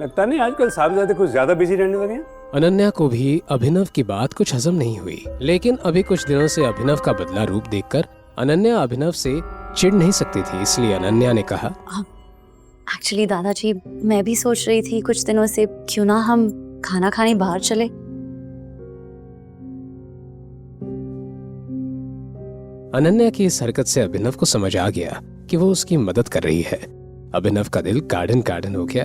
लगता नहीं आजकल साहबजादे कुछ ज्यादा बिजी रहने लगे हैं। अनन्या को भी अभिनव की बात कुछ हजम नहीं हुई, लेकिन अभी कुछ दिनों से अभिनव का बदला रूप देखकर अनन्या अभिनव से चिढ़ नहीं सकती थी। इसलिए अनन्या ने कहा, एक्चुअली दादाजी, मैं भी सोच रही थी कुछ दिनों से क्यों ना हम खाना खाने बाहर चले। अनन्या की इस हरकत से अभिनव को समझ आ गया कि वो उसकी मदद कर रही है। अभिनव का दिल गार्डन गार्डन हो गया।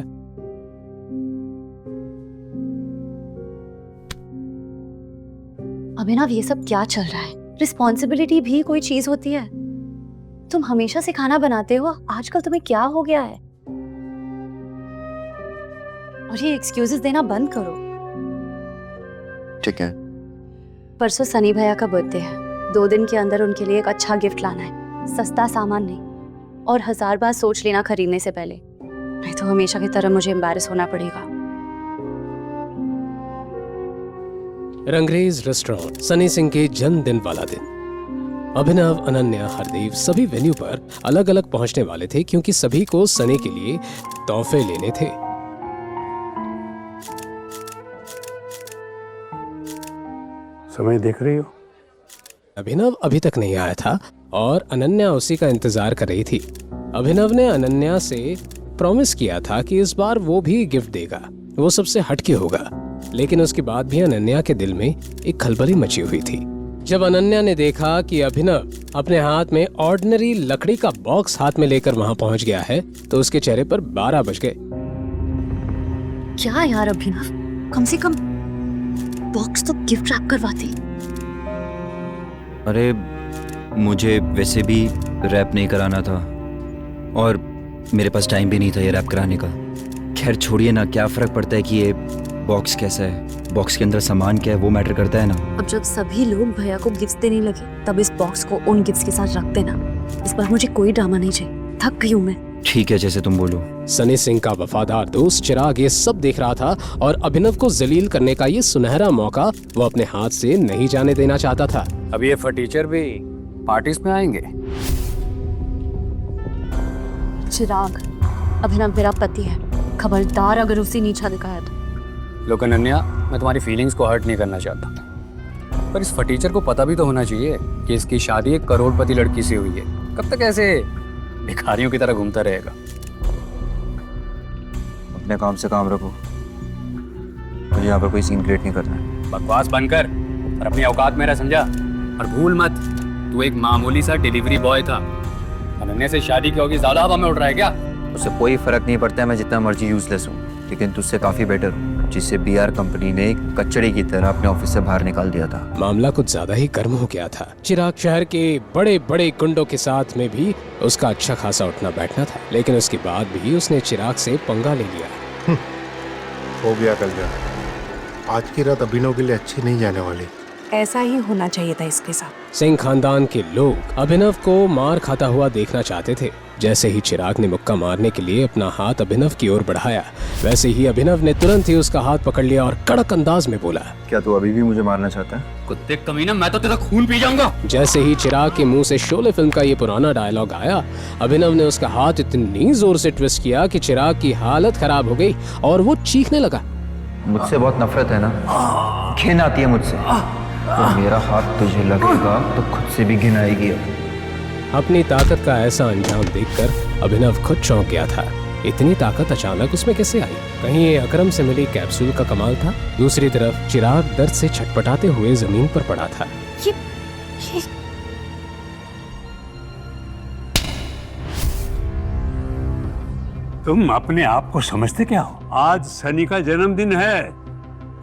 अभिनव, ये सब क्या चल रहा है? रिस्पॉन्सिबिलिटी भी कोई चीज होती है। तुम हमेशा से खाना बनाते हो, आजकल तुम्हें क्या हो गया है? और ये एक्सक्यूजेस देना बंद करो। ठीक है। परसों सनी भैया का बर्थडे है। 2 दिन के अंदर उनके लिए एक अच्छा गिफ्ट लाना है, सस्ता सामान नहीं, और 1000 बार सोच लेना खरीदने से पहले, नहीं तो हमेशा की तरह मुझे एम्बैरेस होना पड़ेगा। रंगरेज रेस्टोरेंट, सनी सिंह के जन्मदिन वाला दिन। अभिनव, अनन्या, हरदेव सभी वेन्यू पर अलग अलग पहुंचने वाले थे क्योंकि सभी को सनी के लिए तोहफे लेने थे। समय देख रही हो? अभिनव अभी तक नहीं आया था और अनन्या उसी का इंतजार कर रही थी। अभिनव ने अनन्या से प्रॉमिस किया था कि इस बार वो भी गिफ्ट देगा, वो सबसे हटके होगा। लेकिन उसके बाद भी अनन्या के दिल में एक खलबली मची हुई थी। जब अनन्या ने देखा कि अभिनव अपने हाथ में ऑर्डिनरी लकड़ी का बॉक्स हाथ में लेकर वहां पहुंच गया है, तो उसके चेहरे पर 12 बज गए। क्या यार अभिनव, कम से कम बॉक्स तो गिफ्ट रैप करवाती। अरे मुझे वैसे भी रैप नहीं कराना था और मेरे पास टाइम भी नहीं था ये रैप कराने का। खैर छोड़िए ना, क्या फ़र्क पड़ता है कि ये बॉक्स कैसा है, बॉक्स के अंदर सामान क्या है, वो मैटर करता है ना। अब जब सभी लोग भैया को गिफ्ट देने लगे, तब इस बॉक्स को उन गिफ्ट्स के साथ रख देना। इस बार मुझे कोई ड्रामा नहीं चाहिए, थक गई हूँ मैं। ठीक है, जैसे तुम बोलो। सनी सिंह का वफादार दोस्त चिराग ये सब देख रहा था और अभिनव को जलील करने का ये सुनहरा मौका वो अपने हाथ से नहीं जाने देना चाहता था। अब ये फटीचर भी पार्टीज में आएंगे। चिराग, अभिनव मेरा पति है, खबरदार अगर उसे नीचा दिखाया तो। लोग, अनन्या, मैं तुम्हारी फीलिंग्स को हर्ट नहीं करना चाहता, पर इस फटीचर को पता भी तो होना चाहिए कि इसकी शादी एक करोड़पति लड़की से हुई है। कब तक ऐसे भिखारियों की तरह घूमता रहेगा? अपने काम से काम रखो, मुझे यहाँ पर कोई सीन क्रिएट नहीं करना है। बकवास बंद कर और अपनी औकात में रह, समझा? और भूल मत, तू एक मामूली सा डिलीवरी बॉय था। अनन्या से शादी की होगी, ज्यादा हवा में उड़ रहा है क्या? उससे कोई फर्क नहीं पड़ता है मैं जितना मर्जी यूजलेस हूँ, लेकिन तुझसे काफी बेटर हूँ, जिसे बीआर कंपनी ने कचड़े की तरह अपने ऑफिस से बाहर निकाल दिया था। मामला कुछ ज्यादा ही गर्म हो गया था। चिराग शहर के बड़े बड़े गुंडों के साथ में भी उसका अच्छा खासा उठना बैठना था, लेकिन उसके बाद भी उसने चिराग से पंगा ले लिया। हो गया कल्याण, आज की रात अभिनव के लिए अच्छी नहीं जाने वाली। ऐसा ही होना चाहिए था इसके साथ। सिंह खानदान के लोग अभिनव को मार खाता हुआ देखना चाहते थे। जैसे ही चिराग ने मुक्का मारने के लिए अपना हाथ अभिनव की ओर बढ़ाया, वैसे ही अभिनव ने तुरंत ही उसका हाथ पकड़ लिया और कड़क अंदाज में बोला, क्या तू अभी भी मुझे मारना चाहता है? कुत्ते कमीना, मैं तो तेरा खून पी जाऊंगा। जैसे ही चिराग के मुंह से शोले फिल्म का ये पुराना डायलॉग आया, अभिनव ने उसका हाथ इतनी जोर से ट्विस्ट किया कि चिराग की हालत खराब हो गई और वो चीखने लगा। मुझसे बहुत नफरत है ना, घिन आती है मुझसे। तो मेरा हाथ तुझे लगेगा तो खुद से भी घिन आएगी। अपनी ताकत का ऐसा अंजाम देखकर अभिनव खुद चौंक गया था। इतनी ताकत अचानक उसमें कैसे आई? कहीं ये अकरम से मिली कैप्सूल का कमाल था? दूसरी तरफ चिराग दर्द से छटपटाते हुए जमीन पर पड़ा था। ये तुम अपने आप को समझते क्या हो? आज सनी का जन्मदिन है,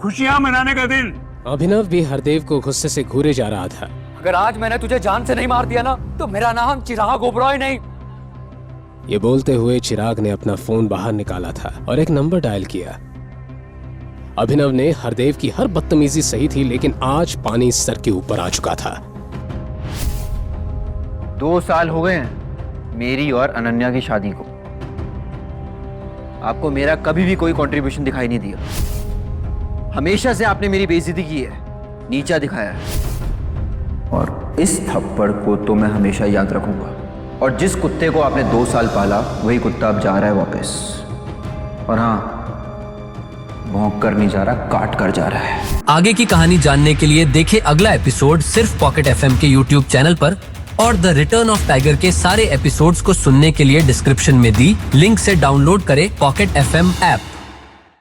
खुशियां मनाने का दिन। अभिनव भी हरदेव को गुस्से से घूरे जा रहा था। अगर आज मैंने तुझे जान से नहीं मार दिया ना, तो मेरा नाम चिराग ओबरॉय नहीं। ये बोलते हुए चिराग ने अपना फोन बाहर निकाला था और एक नंबर डायल किया। अभिनव ने हरदेव की हर बदतमीजी सही थी, लेकिन आज पानी सर के ऊपर आ चुका था। 2 साल हो गए हैं मेरी और अनन्या की शादी को। आपको मेरा कभी भी कोई कंट्रीब्यूशन दिखाई नहीं दिया। हमेशा से आपने मेरी बेइज्जती की है, नीचा दिखाया है, और इस थप्पड़ को तो मैं हमेशा याद रखूंगा। और जिस कुत्ते को आपने 2 साल पाला, वही कुत्ता अब जा रहा है वापस। और हाँ, भौंक कर नहीं जा रहा, काट कर जा रहा है। आगे की कहानी जानने के लिए देखें अगला एपिसोड सिर्फ पॉकेट एफएम के यूट्यूब चैनल पर, और द रिटर्न ऑफ टाइगर के सारे एपिसोड्स को सुनने के लिए डिस्क्रिप्शन में दी लिंक से डाउनलोड करें पॉकेट एफएम ऐप।